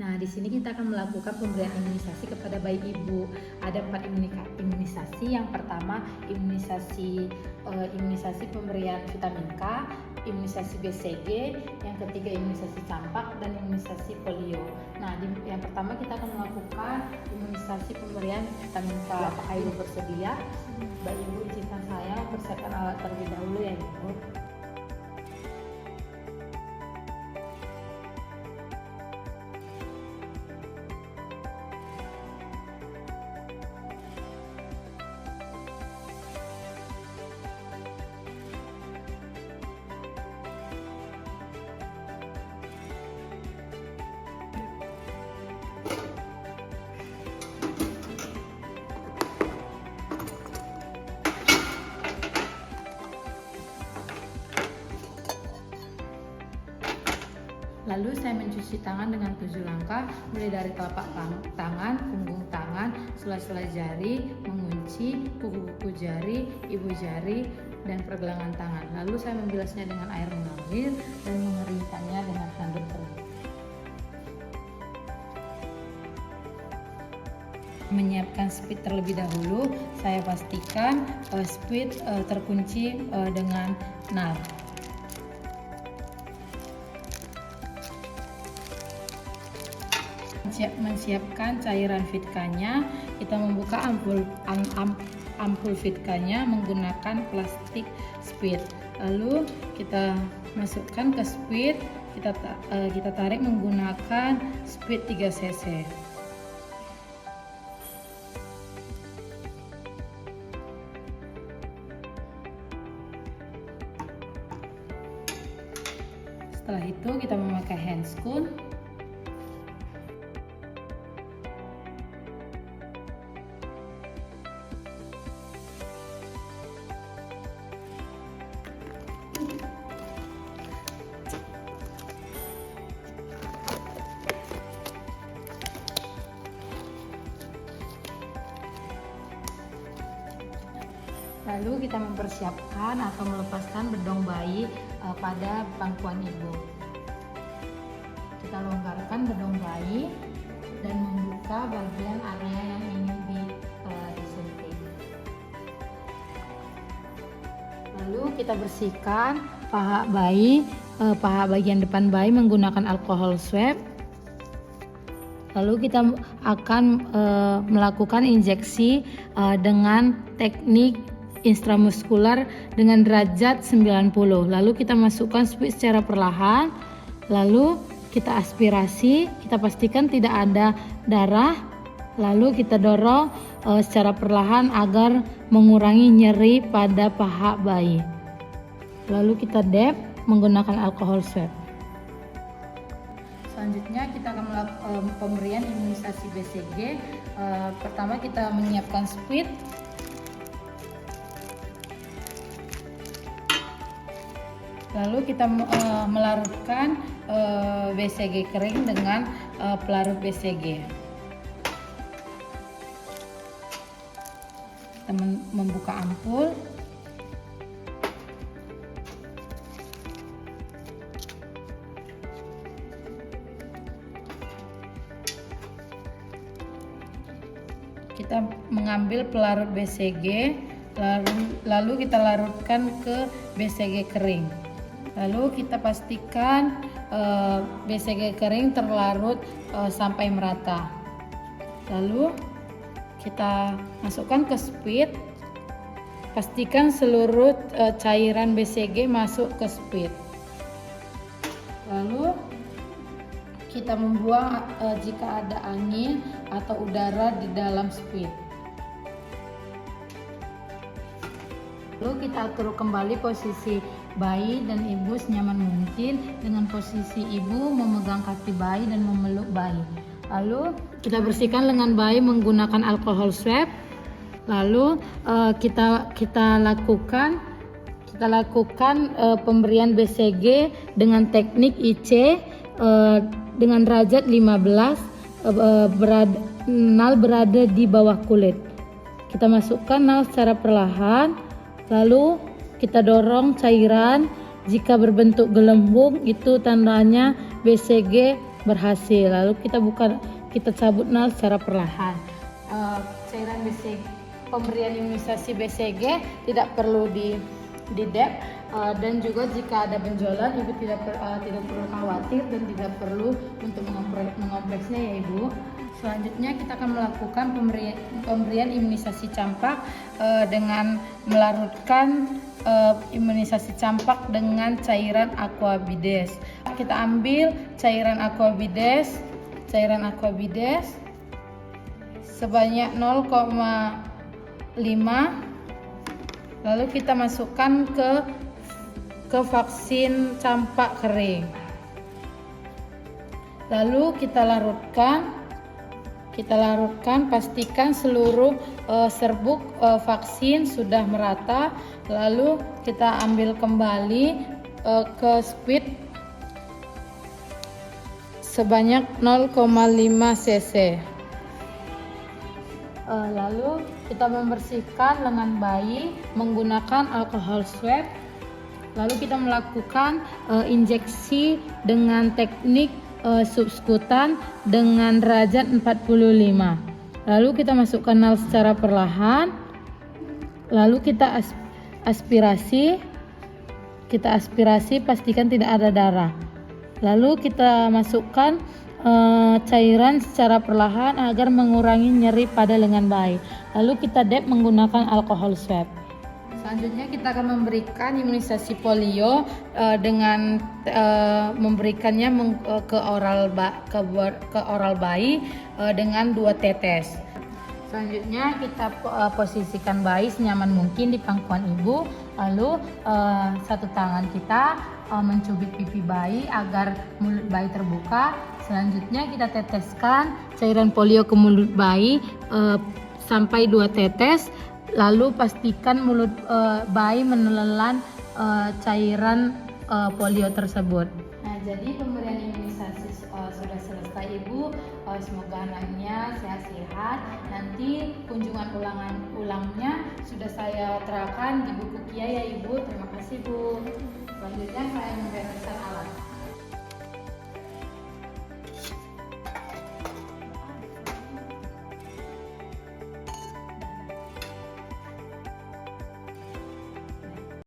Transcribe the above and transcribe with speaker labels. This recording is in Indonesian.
Speaker 1: Nah, di sini kita akan melakukan pemberian imunisasi kepada bayi ibu. Ada 4 imunisasi. Yang pertama imunisasi pemberian vitamin K, imunisasi BCG, yang ketiga imunisasi campak, dan imunisasi polio. Nah, yang pertama kita akan melakukan imunisasi pemberian vitamin K. Apakah ibu bersedia? Baik ibu, izinkan saya mempersiapkan alat terlebih dahulu ya ibu. Lalu saya mencuci tangan dengan 7 langkah, mulai dari telapak tangan, punggung tangan, sela-sela jari, mengunci, kuku-kuku jari, ibu jari, dan pergelangan tangan. Lalu saya membilasnya dengan air mengalir dan mengeringkannya dengan handuk kering. Menyiapkan speed terlebih dahulu, saya pastikan speed terkunci dengan nal. Menyiapkan cairan Vitka-nya, kita membuka ampul Vitka-nya menggunakan plastik speed. Lalu kita masukkan ke speed, kita tarik menggunakan speed 3 cc. Setelah itu kita memakai handscoon. Lalu kita mempersiapkan atau melepaskan bedong bayi pada pangkuan ibu. Kita longgarkan bedong bayi dan membuka bagian area yang ingin disuntik. Lalu kita bersihkan paha bagian depan bayi menggunakan alkohol swab. Lalu kita akan melakukan injeksi dengan teknik intramuskular dengan derajat 90. Lalu kita masukkan speed secara perlahan. Lalu kita aspirasi, kita pastikan tidak ada darah. Lalu kita dorong secara perlahan agar mengurangi nyeri pada paha bayi. Lalu kita dab menggunakan alkohol swab. Selanjutnya kita akan melakukan pemberian imunisasi BCG. Pertama kita menyiapkan speed. Lalu kita melarutkan BCG kering dengan pelarut BCG. Kita membuka ampul. Kita mengambil pelarut BCG, lalu kita larutkan ke BCG kering. Lalu kita pastikan BCG kering terlarut sampai merata. Lalu kita masukkan ke speed. Pastikan seluruh cairan BCG masuk ke speed. Lalu kita membuang jika ada angin atau udara di dalam speed. Lalu kita atur kembali posisi bayi dan ibu senyaman mungkin dengan posisi ibu memegang kaki bayi dan memeluk bayi. Lalu kita bersihkan lengan bayi menggunakan alkohol swab. Lalu kita lakukan pemberian BCG dengan teknik IC dengan derajat 15, nal berada di bawah kulit. Kita masukkan nal secara perlahan. Lalu kita dorong cairan, jika berbentuk gelembung itu tandanya BCG berhasil. Lalu kita cabut nal secara perlahan. Cairan BCG, pemberian imunisasi BCG tidak perlu di dep, dan juga jika ada benjolan ibu tidak perlu khawatir dan tidak perlu untuk mengompleksnya ya ibu. Selanjutnya kita akan melakukan pemberian imunisasi campak dengan melarutkan imunisasi campak dengan cairan aquabides. Kita ambil cairan aquabides sebanyak 0,5, lalu kita masukkan ke vaksin campak kering. Lalu kita larutkan, pastikan seluruh serbuk vaksin sudah merata. Lalu kita ambil kembali ke speed sebanyak 0,5 cc. Lalu kita membersihkan lengan bayi menggunakan alkohol swab. Lalu kita melakukan injeksi dengan teknik subkutan dengan derajat 45. Lalu kita masukkan nal secara perlahan. Lalu kita aspirasi, pastikan tidak ada darah. Lalu kita masukkan cairan secara perlahan agar mengurangi nyeri pada lengan bayi. Lalu kita dep menggunakan alkohol swab. Selanjutnya kita akan memberikan imunisasi polio dengan memberikannya ke oral bayi dengan 2 tetes. Selanjutnya kita posisikan bayi senyaman mungkin di pangkuan ibu. Lalu satu tangan kita mencubit pipi bayi agar mulut bayi terbuka. Selanjutnya kita teteskan cairan polio ke mulut bayi sampai 2 tetes. Lalu pastikan mulut bayi menelan cairan polio tersebut. Nah, jadi pemberian imunisasi sudah selesai ibu. Semoga anaknya sehat-sehat. Nanti kunjungan ulangnya sudah saya terapkan di buku KIA ya ibu. Terima kasih bu. Selanjutnya saya membereskan alat.